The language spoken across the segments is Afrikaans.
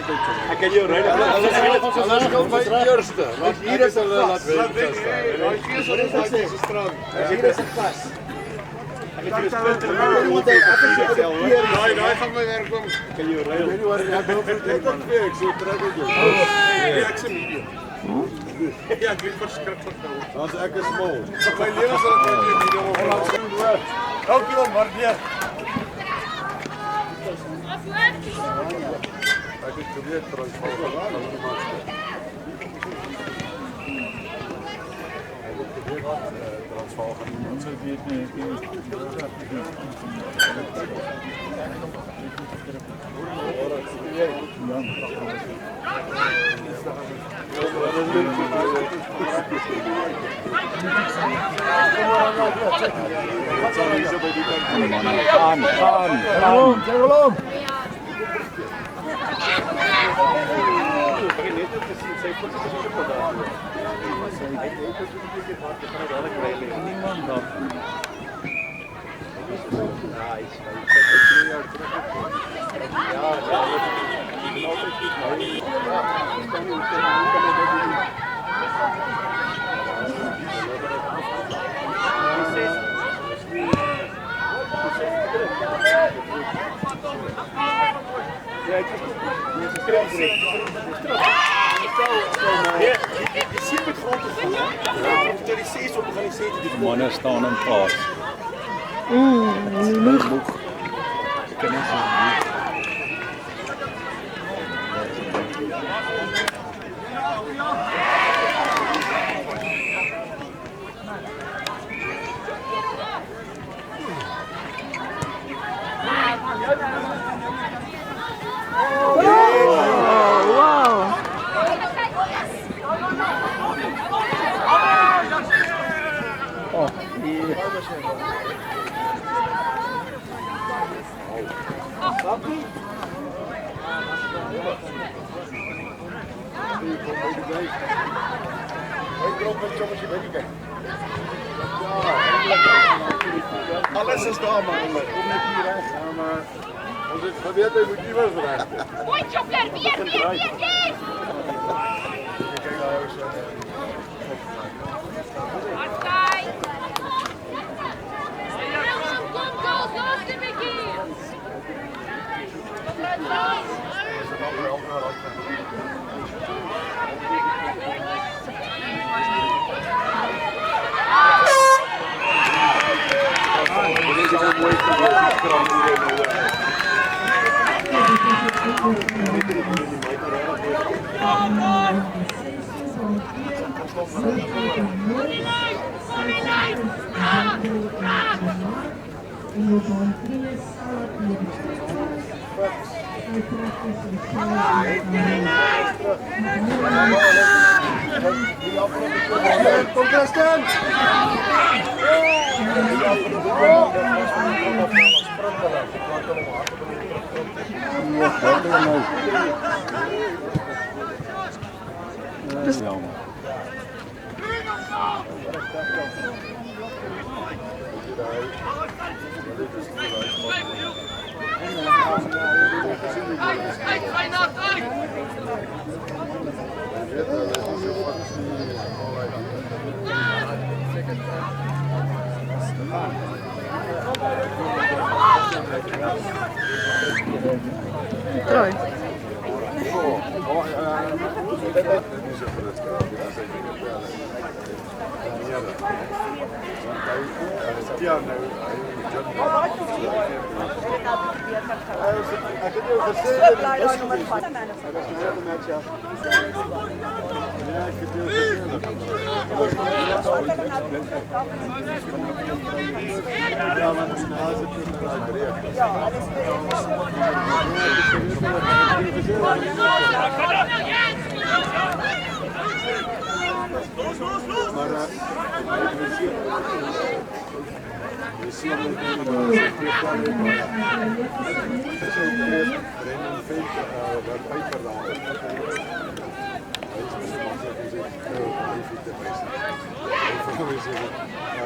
Ek kan jou ry. Alles kom by die eerste. Want hier is hulle laat wees. Daai gees wat is die straat. Hier is 'n pas. Ek het jou split. Daai gaan my werk kom. Ek kan jou ry. Weet nie waar ek nou net op ek so trek ek jou. Ek se medium. Ja, ek weet verskriklik nou. Want ek is smal. My lewe sal net weer medium op. Dankie maar weer. Ek het probeer transvaal van die maatskappy. Ek het probeer transvaal van die maatskappy. Weet nie. Gaan. Manne staan in paas. Boek. Alles is daar maar, kom net hier reg. Ja maar ons het geweet hy moet iewers reg. Mooi chopper, weer. Kyk daar ou so. Kom Christian! Dis jammer. Troy.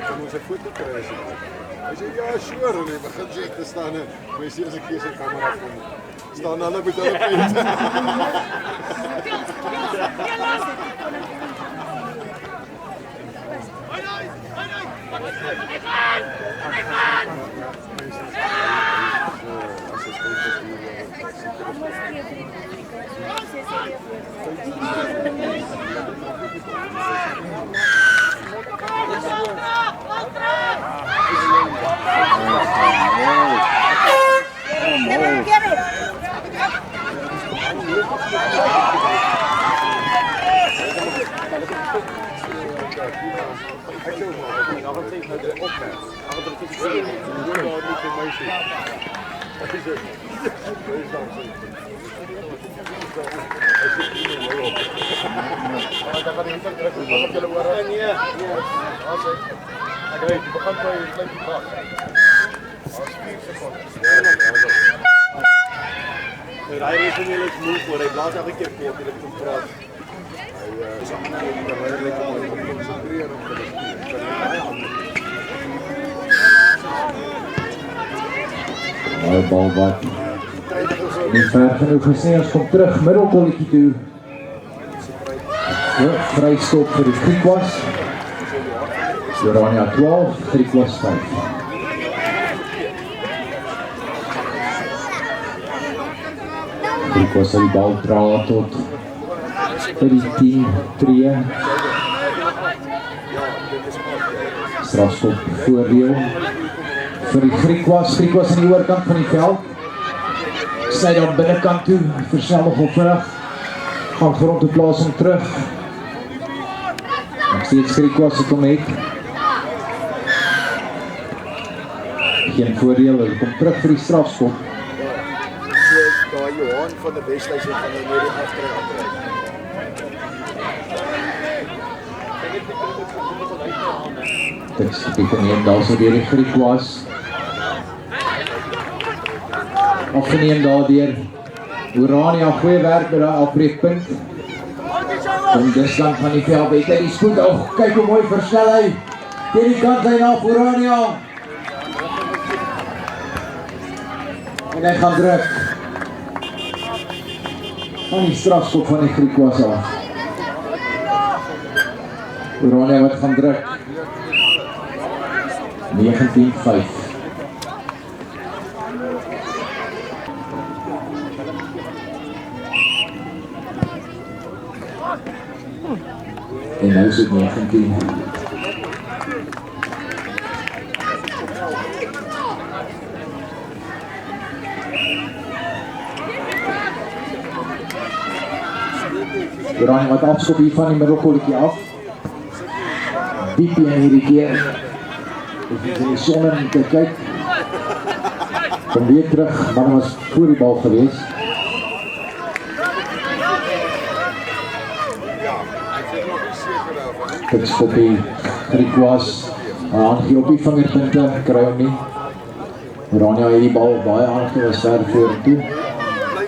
Kan ons 'n foto kry asseblief? Hy sê ja, sure, en hy begin sê te staan en my sê as ek hier se kamera kom. Staan hulle met hulle punt. Hij is er niet moe voor, hij blaast elke keer voor, hij komt praat. Mooi bal wat niet ver genoeg gesneeuwd, komt terug, middelkolletjie toe. Vrijstop voor de Griekwas. Oranje 12, Griekwas 5. Griekwas sal die bal dra tot vir die 10 tree. Strafskop voordeel vir die Griekwas. Griekwas aan die oorkant van die veld. Sny dan binnekant toe, versnel nogal vinnig. Gaan grond toe plaas om terug. Nog steeds Griekwas het hom het. Geen voordeel, hy kom terug vir die strafskop. Daar Johan van de Westhuis het van die mede aftrek. Dit is die geneem, daar so weer die Griekwas. Afgeneem daar deur Oranje, goeie werk met die afbreekpunt. Kom Disland van die veld, weet hy die spoed, kyk hoe mooi versnel hy. Teen die kant hy na Oranje. En hy gaan druk. Van die strafskop van die Griekwas af. Oranje wat gaan druk. 19-5. En nou is het 19. Oranje wat afskop hier van die middelkolletjie af. Diep in hierdie keer. Ons in die son en te kyk. Kom weer terug, maar was voor die bal gewees. Dit skop die Griekwas. Aangee op die vingerpunte, kry hom nie. Oranje het die bal baie aangee, was ver vorentoe.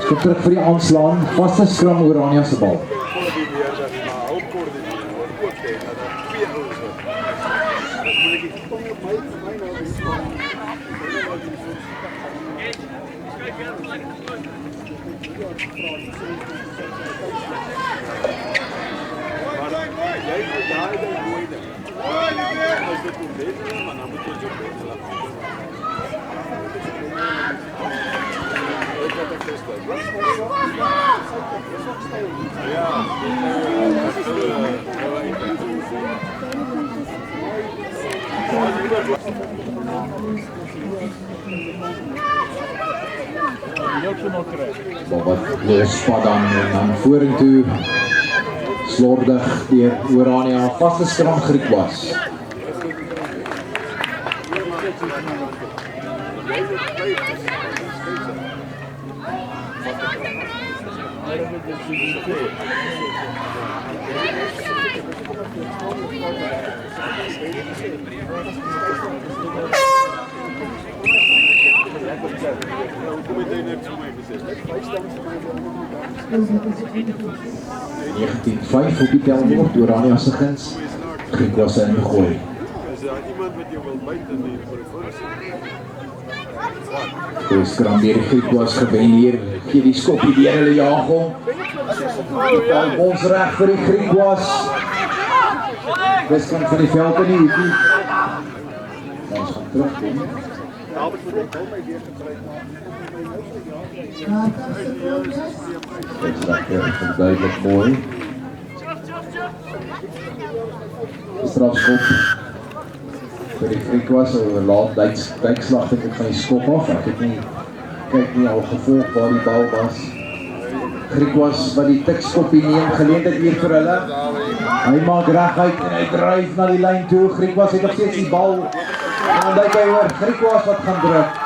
Skop terug vir die aanslaan, vaste skram Oranje se bal. Wat losvat dan vorentoe slordig deur Oranje, vaste skram Griekwas. (19:5) op die telbord, Oranje se guns. Griekwas ingegooi. Is daar iemand wat jou wil buiten neem voor die voorstel? Dus skram deur die Griekwas gewen hier, gee die skoppie deur hulle jaag hom. Ons reg vir die Griekwas. Weskant van die veld in die hoekie. Ons gaan terugkom. Dit is duidelik mooi. Strafskop vir die Griekwas, laat duikslag dink ek van die skop af. Ek het nie kyk nie al gevolg waar die bal was. Griekwas wat die tikskoppie neem, geleentheid hier vir hulle. Hy maak reguit en hy dryf na die lyn toe. Griekwas het nog steeds die bal. En dan dink hy oor Griekwas wat gaan druk.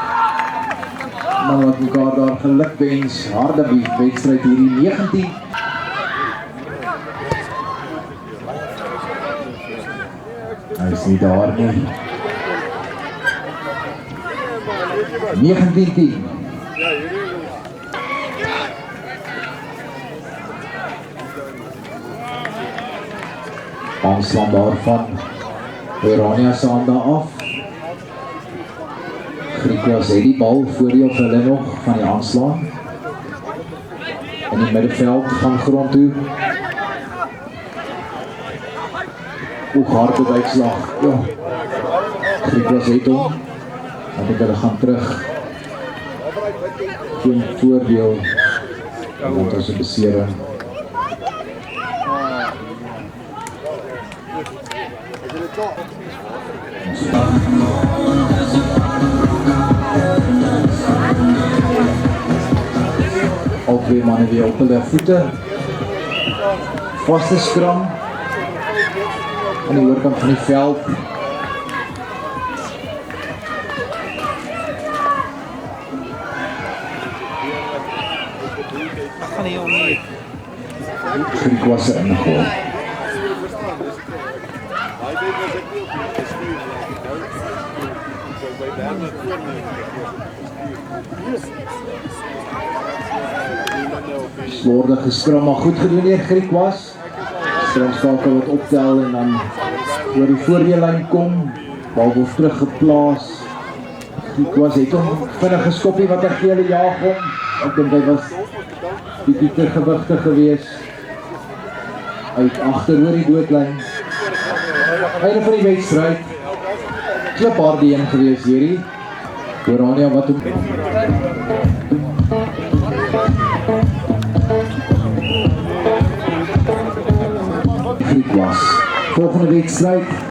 Maar wat mekaar daar geluk wens, harde wedstryd hierdie 19. Hy is nie daar nie. 19-10. Aanslaan daarvan. Oranje se hande af. Griekwas het die bal, voordeel vir hulle nog van die aanslaan. In die middenveld van grond toe. Harde uitslag. Ja. Griekwas het hom. Ek dink hulle gaan terug. Geen voordeel. Want as 'n besering. Al twee manne weer op hulle voete. Vaste skram. Aan die oorkant van die veld. Griekwas se ingooi. Slordig geskram, maar goed gedoen deur Griekwas. Skramskakel wat optel en dan oor die voordeellyn kom. Bal word teruggeplaas. Griekwas het hom vinnig geskoppie wat 'n gele jaag hom. Ek dink hy was bietjie te gewigtig geweest. Uit agter oor die doodlyn. Einde van die wedstryd. Klipharde een geweest hierdie. Oranje wat hom Griekwas. Volgende wedstrijd